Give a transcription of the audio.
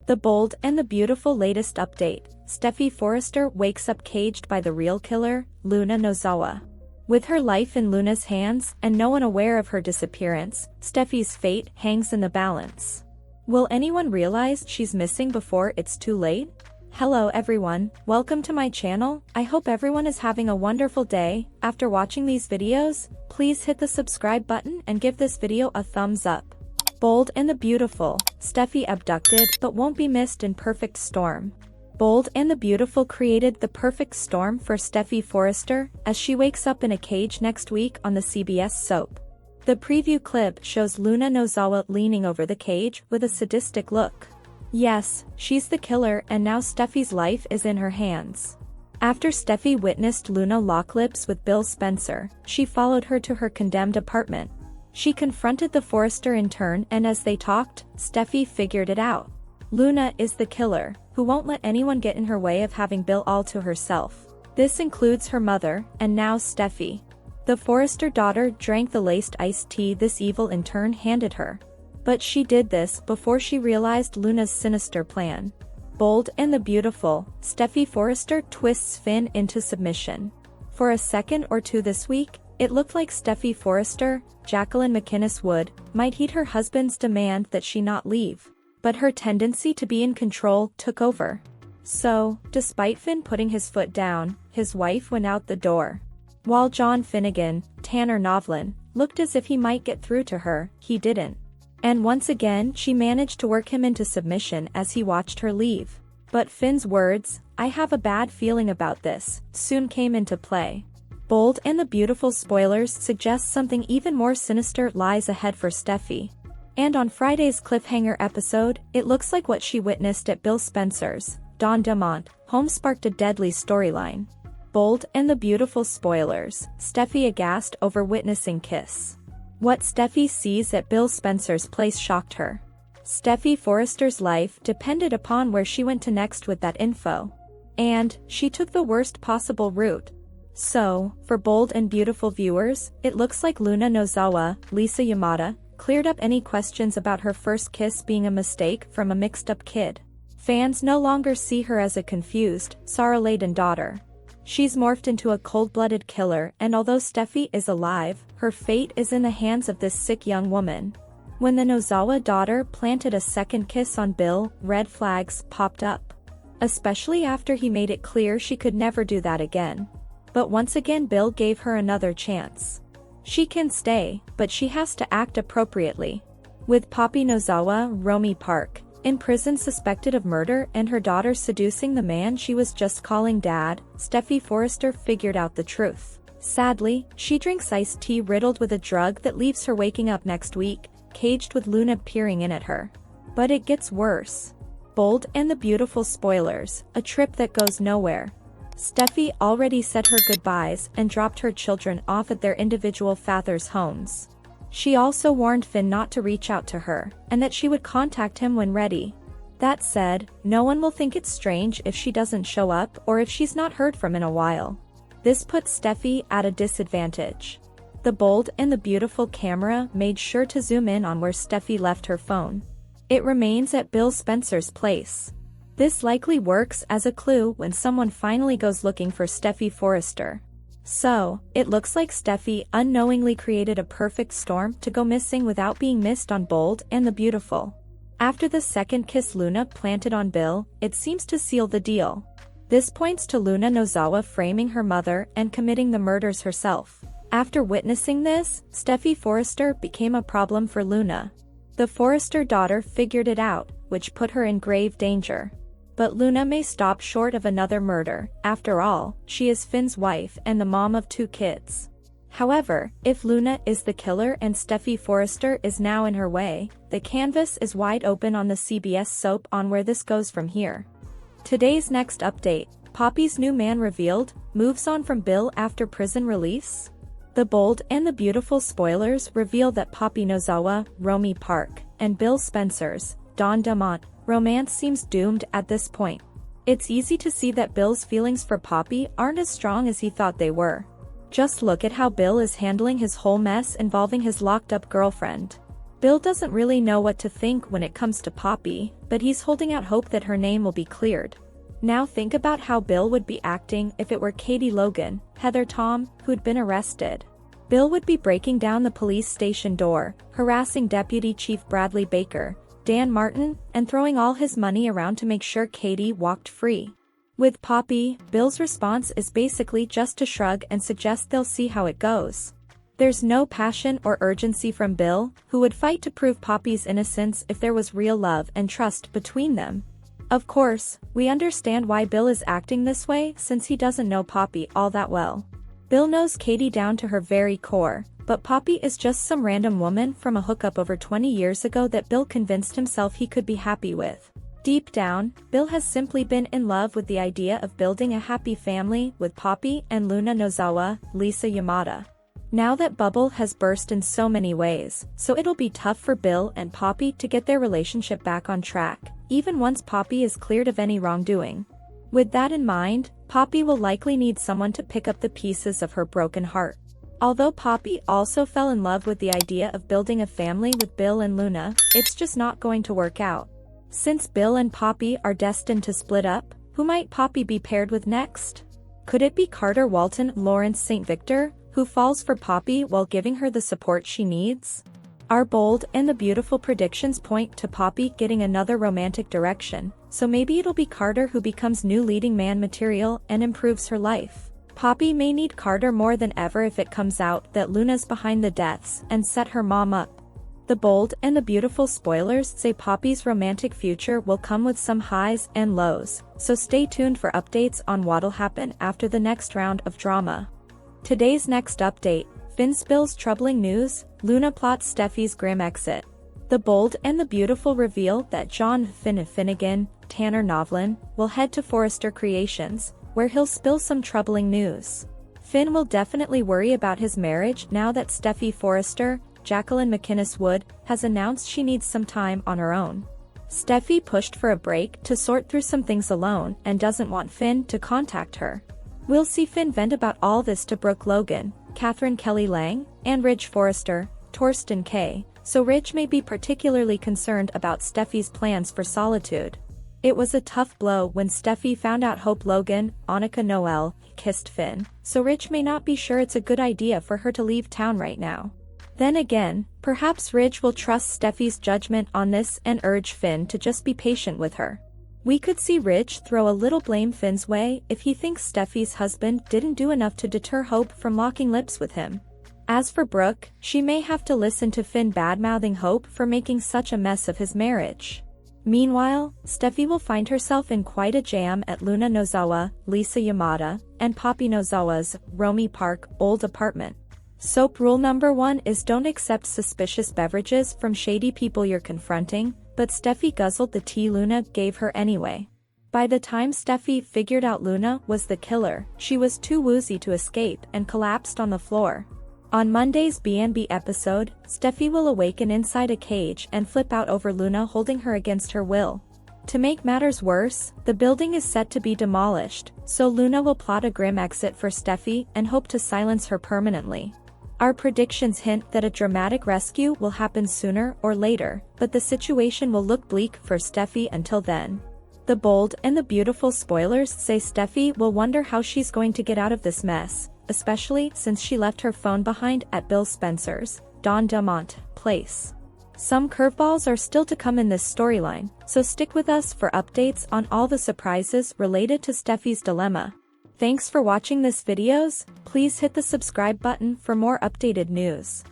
The Bold and the Beautiful latest update. Steffy Forrester wakes up caged by the real killer, Luna Nozawa. With her life in Luna's hands and no one aware of her disappearance, Steffy's fate hangs in the balance. Will anyone realize she's missing before it's too late? Hello everyone, welcome to my channel. I hope everyone is having a wonderful day. After watching these videos, please hit the subscribe button and give this video a thumbs up. Bold and the Beautiful. Steffy abducted but won't be missed in perfect storm. Bold and the Beautiful created the perfect storm for Steffy Forrester as she wakes up in a cage next week on the CBS soap. The preview clip shows Luna Nozawa leaning over the cage with a sadistic look. Yes, she's the killer and now Steffy's life is in her hands. After Steffy witnessed Luna lock lips with Bill Spencer, she followed her to her condemned apartment. She confronted the Forrester in turn and as they talked, Steffy figured it out. Luna is the killer, who won't let anyone get in her way of having Bill all to herself. This includes her mother, and now Steffy. The Forrester daughter drank the laced iced tea this evil in turn handed her. But she did this before she realized Luna's sinister plan. Bold and the Beautiful. Steffy Forrester twists Finn into submission. For a second or two this week, it looked like Steffy Forrester, Jacqueline McInnes Wood, might heed her husband's demand that she not leave. But her tendency to be in control took over. So, despite Finn putting his foot down, his wife went out the door. While John Finnegan, Tanner Novlin, looked as if he might get through to her, he didn't. And once again she managed to work him into submission as he watched her leave. But Finn's words, "I have a bad feeling about this," soon came into play. Bold and the Beautiful spoilers suggest something even more sinister lies ahead for Steffy. And on Friday's cliffhanger episode, it looks like what she witnessed at Bill Spencer's, Don Dumont, home sparked a deadly storyline. Bold and the Beautiful spoilers. Steffy aghast over witnessing kiss. What Steffy sees at Bill Spencer's place shocked her. Steffy Forrester's life depended upon where she went to next with that info. And she took the worst possible route. So, for Bold and Beautiful viewers, it looks like Luna Nozawa, Lisa Yamada, cleared up any questions about her first kiss being a mistake from a mixed-up kid. Fans no longer see her as a confused, sorrow-laden daughter. She's morphed into a cold-blooded killer and although Steffy is alive, her fate is in the hands of this sick young woman. When the Nozawa daughter planted a second kiss on Bill, red flags popped up. Especially after he made it clear she could never do that again. But once again Bill gave her another chance. She can stay, but she has to act appropriately. With Poppy Nozawa, Romy Park, in prison suspected of murder and her daughter seducing the man she was just calling dad, Steffy Forrester figured out the truth. Sadly, she drinks iced tea riddled with a drug that leaves her waking up next week, caged with Luna peering in at her. But it gets worse. Bold and the Beautiful spoilers, a trip that goes nowhere. Steffy already said her goodbyes and dropped her children off at their individual fathers' homes. She also warned Finn not to reach out to her, and that she would contact him when ready. That said, no one will think it's strange if she doesn't show up or if she's not heard from in a while. This puts Steffy at a disadvantage. The Bold and the Beautiful camera made sure to zoom in on where Steffy left her phone. It remains at Bill Spencer's place. This likely works as a clue when someone finally goes looking for Steffy Forrester. So, it looks like Steffy unknowingly created a perfect storm to go missing without being missed on Bold and the Beautiful. After the second kiss Luna planted on Bill, it seems to seal the deal. This points to Luna Nozawa framing her mother and committing the murders herself. After witnessing this, Steffy Forrester became a problem for Luna. The Forrester daughter figured it out, which put her in grave danger. But Luna may stop short of another murder. After all, she is Finn's wife and the mom of 2 kids. However, if Luna is the killer and Steffy Forrester is now in her way, the canvas is wide open on the CBS soap on where this goes from here. Today's next update, Poppy's new man revealed, moves on from Bill after prison release? The Bold and the Beautiful spoilers reveal that Poppy Nozawa, Romy Park, and Bill Spencer's, Don Dumont, romance seems doomed at this point. It's easy to see that Bill's feelings for Poppy aren't as strong as he thought they were. Just look at how Bill is handling his whole mess involving his locked-up girlfriend. Bill doesn't really know what to think when it comes to Poppy, but he's holding out hope that her name will be cleared. Now think about how Bill would be acting if it were Katie Logan, Heather Tom, who'd been arrested. Bill would be breaking down the police station door, harassing Deputy Chief Bradley Baker, Dan Martin, and throwing all his money around to make sure Katie walked free. With Poppy, Bill's response is basically just to shrug and suggest they'll see how it goes. There's no passion or urgency from Bill, who would fight to prove Poppy's innocence if there was real love and trust between them. Of course, we understand why Bill is acting this way since he doesn't know Poppy all that well. Bill knows Katie down to her very core, but Poppy is just some random woman from a hookup over 20 years ago that Bill convinced himself he could be happy with. Deep down, Bill has simply been in love with the idea of building a happy family with Poppy and Luna Nozawa, Lisa Yamada. Now that bubble has burst in so many ways, so it'll be tough for Bill and Poppy to get their relationship back on track, even once Poppy is cleared of any wrongdoing. With that in mind, Poppy will likely need someone to pick up the pieces of her broken heart. Although Poppy also fell in love with the idea of building a family with Bill and Luna, it's just not going to work out. Since Bill and Poppy are destined to split up, who might Poppy be paired with next? Could it be Carter Walton Lawrence St. Victor, who falls for Poppy while giving her the support she needs? Our bold and the beautiful predictions point to Poppy getting another romantic direction, so maybe it'll be Carter who becomes new leading man material and improves her life. Poppy may need Carter more than ever if it comes out that Luna's behind the deaths and set her mom up. The bold and the beautiful spoilers say Poppy's romantic future will come with some highs and lows, so stay tuned for updates on what'll happen after the next round of drama. Today's next update, Finn spills troubling news, Luna plots Steffy's grim exit. The bold and the beautiful reveal that John Finnegan, Tanner Novlin, will head to Forrester Creations, where he'll spill some troubling news. Finn will definitely worry about his marriage now that Steffy Forrester, Jacqueline McInnes Wood, has announced she needs some time on her own. Steffy pushed for a break to sort through some things alone and doesn't want Finn to contact her. We'll see Finn vent about all this to Brooke Logan, Catherine Kelly Lang, and Ridge Forrester, Torsten K., so Ridge may be particularly concerned about Steffy's plans for solitude. It was a tough blow when Steffy found out Hope Logan, Annika Noel, kissed Finn, so Ridge may not be sure it's a good idea for her to leave town right now. Then again, perhaps Ridge will trust Steffy's judgment on this and urge Finn to just be patient with her. We could see Ridge throw a little blame Finn's way if he thinks Steffy's husband didn't do enough to deter Hope from locking lips with him. As for Brooke, she may have to listen to Finn badmouthing Hope for making such a mess of his marriage. Meanwhile, Steffy will find herself in quite a jam at Luna Nozawa, Lisa Yamada, and Poppy Nozawa's Romy Park old apartment. Soap rule number 1 is don't accept suspicious beverages from shady people you're confronting, but Steffy guzzled the tea Luna gave her anyway. By the time Steffy figured out Luna was the killer, she was too woozy to escape and collapsed on the floor. On Monday's B&B episode, Steffy will awaken inside a cage and flip out over Luna holding her against her will. To make matters worse, the building is set to be demolished, so Luna will plot a grim exit for Steffy and hope to silence her permanently. Our predictions hint that a dramatic rescue will happen sooner or later, but the situation will look bleak for Steffy until then. The bold and the beautiful spoilers say Steffy will wonder how she's going to get out of this mess, especially since she left her phone behind at Bill Spencer's, Don Delmont, place. Some curveballs are still to come in this storyline, so stick with us for updates on all the surprises related to Steffy's dilemma. Thanks for watching this videos. Please hit the subscribe button for more updated news.